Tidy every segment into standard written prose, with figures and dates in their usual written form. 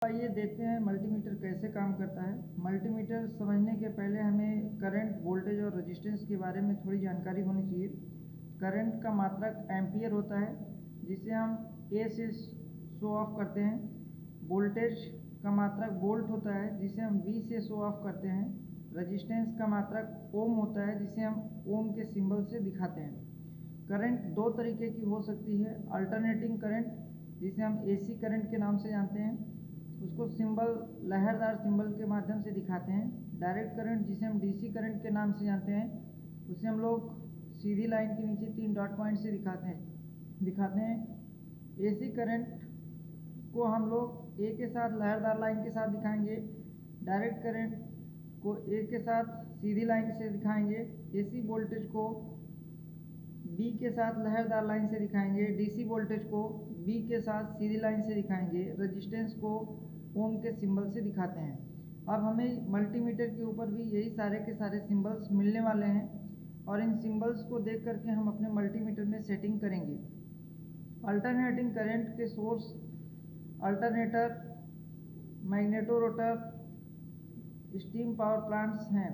आइए देखते हैं मल्टीमीटर कैसे काम करता है। मल्टीमीटर समझने के पहले हमें करंट, वोल्टेज और रेजिस्टेंस के बारे में थोड़ी जानकारी होनी चाहिए। करंट का मात्रक एम्पियर होता है जिसे हम ए से शो ऑफ करते हैं। वोल्टेज का मात्रक वोल्ट होता है जिसे हम वी से शो ऑफ करते हैं। रेजिस्टेंस का मात्रक ओम होता है जिसे हम ओम के सिंबल से दिखाते हैं। करंट दो तरीके की हो सकती है। अल्टरनेटिंग करंट जिसे हम एसी करंट के नाम से जानते हैं, उसको सिंबल लहरदार सिंबल के माध्यम से दिखाते हैं। डायरेक्ट करंट जिसे हम डीसी करंट के नाम से जानते हैं, उसे हम लोग सीधी लाइन के नीचे 3 डॉट पॉइंट से दिखाते हैं। एसी करंट को हम लोग ए के साथ लहरदार लाइन के साथ दिखाएंगे। डायरेक्ट करंट को ए के साथ सीधी लाइन से दिखाएंगे। एसी वोल्टेज को बी के साथ लहरदार लाइन से दिखाएंगे। डीसी वोल्टेज को बी के साथ सीधी लाइन से दिखाएंगे। रेजिस्टेंस को ओम के सिंबल से दिखाते हैं। अब हमें मल्टीमीटर के ऊपर भी यही सारे के सारे सिंबल्स मिलने वाले हैं और इन सिंबल्स को देख करके हम अपने मल्टीमीटर में सेटिंग करेंगे। अल्टरनेटिंग करंट के source alternator, magneto rotor, steam power plants हैं।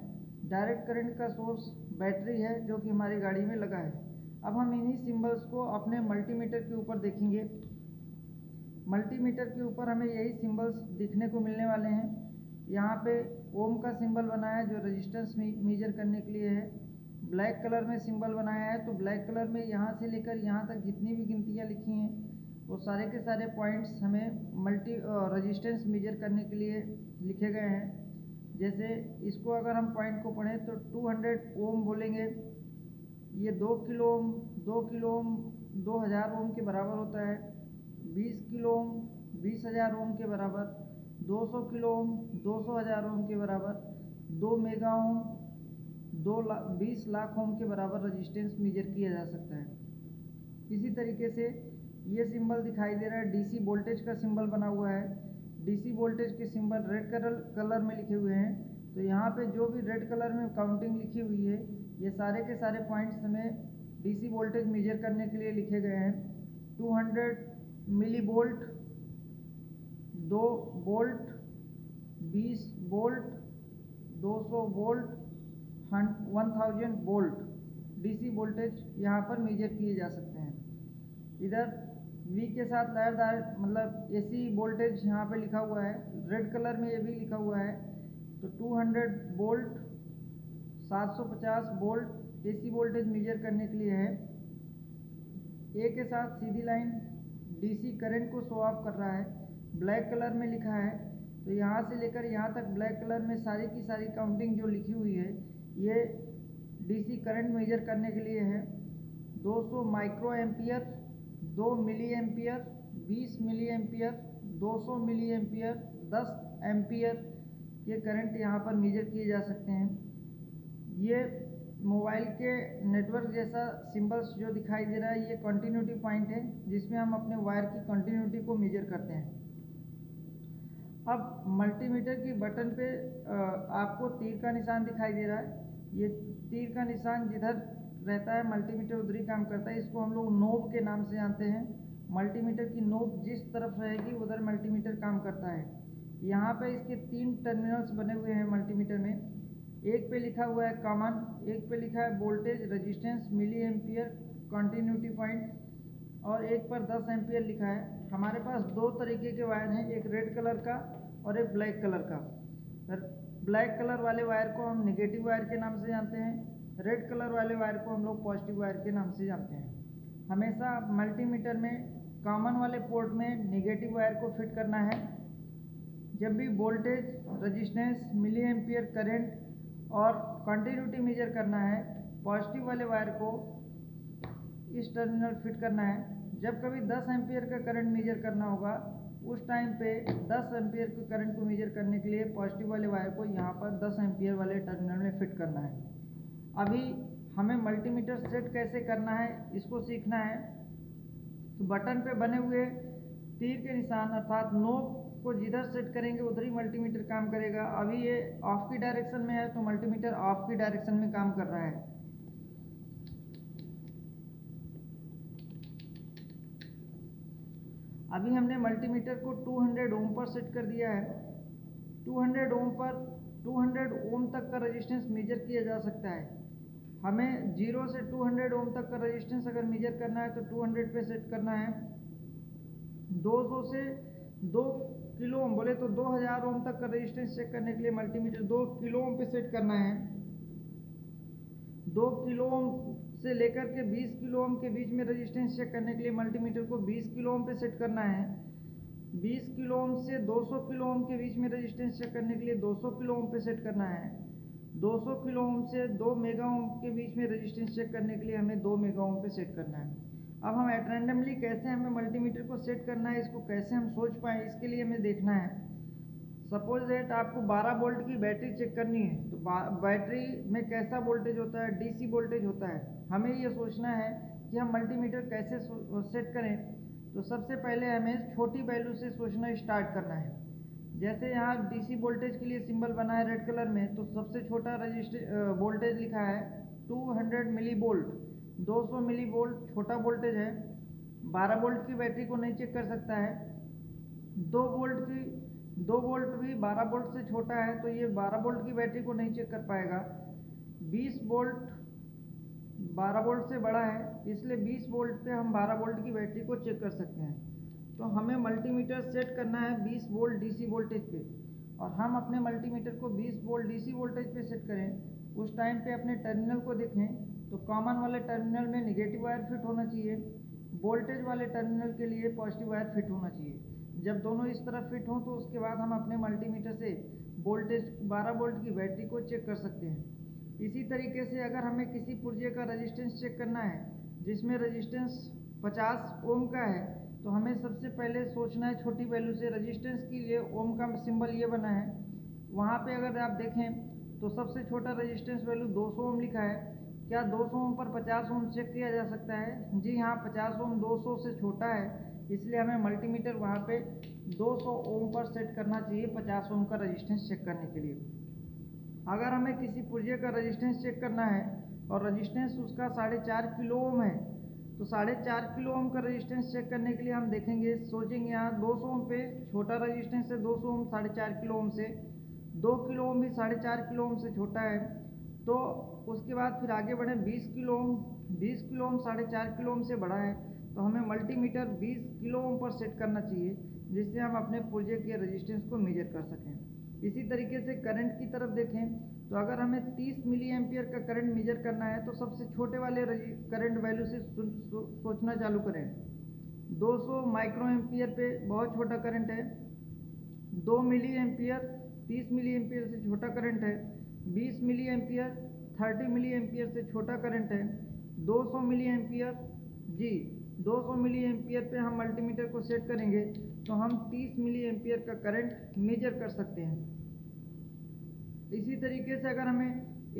डायरेक्ट करंट का सोर्स बैटरी है जो कि हमारी गाड़ी में लगा है। अब हम इन्हीं सिंबल्स को अपने मल्टीमीटर के ऊपर देखेंगे। मल्टीमीटर के ऊपर हमें यही सिंबल्स दिखने को मिलने वाले हैं। यहाँ पे ओम का सिंबल बनाया है जो रेजिस्टेंस मेजर करने के लिए है। ब्लैक कलर में सिंबल बनाया है, तो ब्लैक कलर में यहाँ से लेकर यहाँ तक जितनी भी गिनतियाँ लिखी हैं वो सारे के सारे पॉइंट्स हमें रेजिस्टेंस मेजर करने के लिए लिखे गए हैं। जैसे इसको अगर हम पॉइंट को पढ़ें तो 200 ओम बोलेंगे। ये 2 किलो ओम 2000 ओम के बराबर होता है। 20 किलो ओम 20,000 ओम के बराबर। 200 किलो ओम 200,000 ओम के बराबर। 2 मेगा ओम 20 लाख ओम के बराबर रेजिस्टेंस मेजर किया जा सकता है। इसी तरीके से ये सिंबल दिखाई दे रहा है, डीसी वोल्टेज का सिंबल बना हुआ है। डीसी वोल्टेज के सिंबल रेड कलर में लिखे हुए हैं। तो यहाँ पे जो भी रेड कलर में काउंटिंग लिखी हुई है, ये सारे के सारे पॉइंट्स हमें डीसी वोल्टेज मेजर करने के लिए लिखे गए हैं। 200 millivolt, 2 volt, 20 volt, 200 volt, 1000 volt DC voltage यहाँ पर मेजर किए जा सकते हैं। इधर V के साथ लहरदार मतलब एसी वोल्टेज यहाँ पे लिखा हुआ है, रेड कलर में ये भी लिखा हुआ है। तो 200 volt, 750 volt AC voltage measure करने के लिए है। ए के साथ सीधी लाइन डीसी करंट को शो ऑफ कर रहा है, ब्लैक कलर में लिखा है। तो यहाँ से लेकर यहाँ तक ब्लैक कलर में सारी की सारी काउंटिंग जो लिखी हुई है, ये डीसी करंट मेजर करने के लिए है। 200 microampere, 2 milliampere, 20 milliampere, 200 milliampere, 10 ampere के करंट यहाँ पर मेजर किए जा सकते हैं। ये मोबाइल के नेटवर्क जैसा सिंबल्स जो दिखाई दे रहा है, ये कंटिन्यूटी पॉइंट है जिसमें हम अपने वायर की कंटिन्यूटी को मेजर करते हैं। अब मल्टीमीटर की बटन पे आपको तीर का निशान दिखाई दे रहा है। ये तीर का निशान जिधर रहता है मल्टीमीटर उधर ही काम करता है। इसको हम लोग नोब के नाम से जानते हैं। मल्टीमीटर की नोब जिस तरफ रहेगी उधर मल्टीमीटर काम करता है। यहाँ पे इसके 3 टर्मिनल्स बने हुए हैं मल्टीमीटर में। एक पे लिखा हुआ है कॉमन, एक पे लिखा है voltage, resistance, milliampere, continuity point, और एक पर 10 एम्पियर लिखा है। हमारे पास दो तरीके के वायर हैं, एक रेड कलर का और एक ब्लैक कलर का। ब्लैक कलर वाले वायर को हम नेगेटिव वायर के नाम से जानते हैं, रेड कलर वाले वायर को हम लोग पॉजिटिव वायर के नाम से जानते हैं। हमेशा मल्टीमीटर में कॉमन वाले पोर्ट में नेगेटिव वायर को फिट करना है। जब भी voltage, resistance, milliampere current और कंटिन्यूटी मेजर करना है, पॉजिटिव वाले वायर को इस टर्मिनल फिट करना है। जब कभी 10 एम्पियर का करंट मेजर करना होगा, उस टाइम पे 10 एम्पियर के करंट को मेजर करने के लिए पॉजिटिव वाले वायर को यहाँ पर 10 एम्पियर वाले टर्मिनल में फिट करना है। अभी हमें मल्टीमीटर सेट कैसे करना है इसको सीखना है। तो बटन पे बने हुए तीर के निशान अर्थात नोब को जिधर सेट करेंगे उधर ही मल्टीमीटर काम करेगा। अभी ये ऑफ की डायरेक्शन में है तो मल्टीमीटर ऑफ की डायरेक्शन में काम कर रहा है। अभी हमने मल्टीमीटर को 200 ओम पर सेट कर दिया है। 200 ओम पर 200 ओम तक का रेजिस्टेंस मेजर किया जा सकता है। हमें 0 से 200 ओम तक का रेजिस्टेंस अगर मेजर करना है तो 200 पे सेट करना है। 200 से 2 किलो ओम बोले तो 2000 ओम तक का रेजिस्टेंस चेक करने के लिए मल्टीमीटर 2 किलो ओम पे सेट करना है। 2 किलो ओम से लेकर के 20 किलो ओम के बीच में रेजिस्टेंस चेक करने के लिए मल्टीमीटर को 20 किलो ओम पे सेट करना है। 20 किलो ओम से 200 किलो ओम के बीच में रेजिस्टेंस चेक करने के लिए 200 किलो ओम पे सेट करना है। 200 किलो ओम से 2 मेगा ओम के बीच में रेजिस्टेंस चेक करने के लिए हमें 2 मेगा ओम पे सेट करना है। अब हम एट रैंडमली कैसे हमें मल्टीमीटर को सेट करना है, इसको कैसे हम सोच पाएँ, इसके लिए हमें देखना है। सपोज दैट आपको 12 वोल्ट की बैटरी चेक करनी है, तो बैटरी में कैसा वोल्टेज होता है, डीसी वोल्टेज होता है। हमें ये सोचना है कि हम मल्टीमीटर कैसे सेट करें। तो सबसे पहले हमें छोटी वैल्यू से सोचना स्टार्ट करना है। जैसे यहाँ डीसी वोल्टेज के लिए सिंबल बना है रेड कलर में, तो सबसे छोटा वोल्टेज लिखा है 200 मिली वोल्ट। 200 मिली वोल्ट छोटा वोल्टेज है। 12 वोल्ट की बैटरी को नहीं चेक कर सकता है। 2 वोल्ट भी 12 वोल्ट से छोटा है, तो ये 12 वोल्ट की बैटरी को नहीं चेक कर पाएगा। 20 वोल्ट 12 वोल्ट से बड़ा है, इसलिए 20 वोल्ट पे हम 12 वोल्ट की बैटरी को चेक कर सकते हैं। तो हमें मल्टीमीटर सेट करना है 20 वोल्ट डीसी वोल्टेज पे, और हम अपने मल्टीमीटर को 20 वोल्ट डीसी वोल्टेज पे सेट करें। उस टाइम पे अपने टर्मिनल को देखें तो कॉमन वाले टर्मिनल में नेगेटिव वायर फिट होना चाहिए, वोल्टेज वाले टर्मिनल के लिए पॉजिटिव वायर फिट होना चाहिए। जब दोनों इस तरह फिट हों तो उसके बाद हम अपने मल्टीमीटर से वोल्टेज 12 वोल्ट की बैटरी को चेक कर सकते हैं। इसी तरीके से अगर हमें किसी पुर्जे का रेजिस्टेंस चेक करना है जिसमें रेजिस्टेंस 50 ओम का है, तो हमें सबसे पहले सोचना है छोटी वैल्यू से। रेजिस्टेंस के लिए ओम का सिंबल ये बना है, वहाँ पे अगर आप देखें तो सबसे छोटा रेजिस्टेंस वैल्यू 200 ओम लिखा है। क्या 200 ओम पर 50 ओम चेक किया जा सकता है? जी हाँ, 50 ओम 200 से छोटा है, इसलिए हमें मल्टीमीटर वहाँ पे 200 ओम पर सेट करना चाहिए 50 ओम का रेजिस्टेंस चेक करने के लिए। अगर हमें किसी पुर्जे का रेजिस्टेंस चेक करना है और रेजिस्टेंस उसका 4.5 किलो ओम है, तो 4.5 किलो ओम का रेजिस्टेंस चेक करने के लिए हम देखेंगे, सोचेंगे यहाँ 200 ओम पे छोटा रेजिस्टेंस है 200 ओम 4.5 किलो ओम से, 2 किलो ओम भी 4.5 किलो ओम से छोटा है। तो उसके बाद फिर आगे बढ़े 20 kilo ohm, 20 kilo ohm 4.5 kilo ohm से बड़ा है, तो हमें मल्टीमीटर 20 किलो ओम पर सेट करना चाहिए, जिससे हम अपने प्रोजेक्ट के रेजिस्टेंस को मेजर कर सकें। इसी तरीके से करंट की तरफ देखें तो अगर हमें 30 मिली एम्पियर का करंट मेजर करना है, तो सबसे छोटे वाले करंट वैल्यू से सोचना चालू करें। 200 माइक्रो एम्पियर पे बहुत छोटा करंट है। 2 मिली एम्पियर 30 मिली एम्पियर से छोटा करंट है। 20 मिली एम्पियर 30 मिली एम्पियर से छोटा करंट है। 200 मिली एम्पियर, जी 200 मिली एम्पियर पे हम मल्टीमीटर को सेट करेंगे तो हम 30 मिली एम्पियर का करंट मेजर कर सकते हैं। इसी तरीके से अगर हमें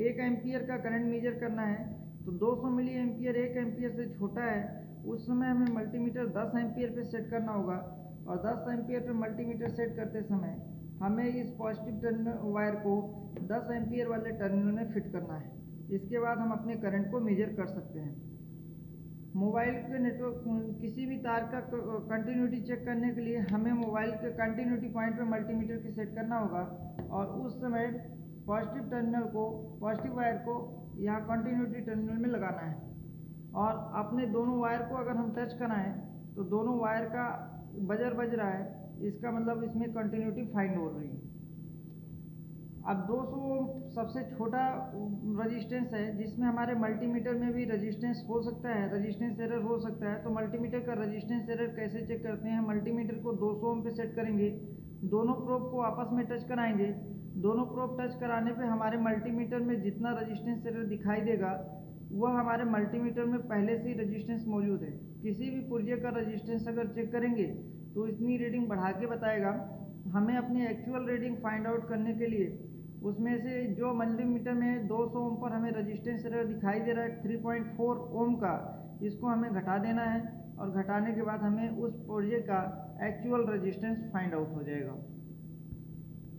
1 एम्पियर का करंट मेजर करना है, तो 200 मिली एम्पियर 1 एम्पियर से छोटा है, उस समय हमें मल्टीमीटर 10 एम्पियर पे सेट करना होगा। और 10 एम्पियर पे मल्टीमीटर सेट करते समय हमें इस पॉजिटिव टर्मिनल वायर को 10 एम्पियर वाले टर्मिनल में फिट करना है। इसके बाद हम अपने करंट को मेजर कर सकते हैं। मोबाइल के नेटवर्क किसी भी तार का कंटिन्यूटी चेक करने के लिए हमें मोबाइल के कंटिन्यूटी पॉइंट पे मल्टीमीटर की सेट करना होगा, और उस समय पॉजिटिव वायर को यहाँ कंटिन्यूटी टर्मिनल में लगाना है, और अपने दोनों वायर को अगर हम टच कराएं तो दोनों वायर का बजर बज रहा है, इसका मतलब इसमें कंटिन्यूटी फाइंड हो रही है। अब 200 ओम सबसे छोटा रेजिस्टेंस है, जिसमें हमारे मल्टीमीटर में भी रेजिस्टेंस हो सकता है, रेजिस्टेंस एरर हो सकता है। तो मल्टीमीटर का रेजिस्टेंस एरर कैसे चेक करते हैं? मल्टीमीटर को 200 ओम पे सेट करेंगे, दोनों प्रोब को आपस में टच कराएंगे। दोनों प्रोब टच कराने पे हमारे मल्टीमीटर में जितना रेजिस्टेंस एरर दिखाई देगा वह हमारे मल्टीमीटर में पहले से ही रेजिस्टेंस मौजूद है। किसी भी पुर्जे का रेजिस्टेंस अगर चेक करेंगे तो इतनी रीडिंग बढ़ा के बताएगा। हमें अपनी एक्चुअल रीडिंग फाइंड आउट करने के लिए उसमें से जो मल्टीमीटर में 200 ओम पर हमें रेजिस्टेंस एरर दिखाई दे रहा है 3.4 ओम का, इसको हमें घटा देना है, और घटाने के बाद हमें उस पुर्जे का एक्चुअल रेजिस्टेंस फाइंड आउट हो जाएगा।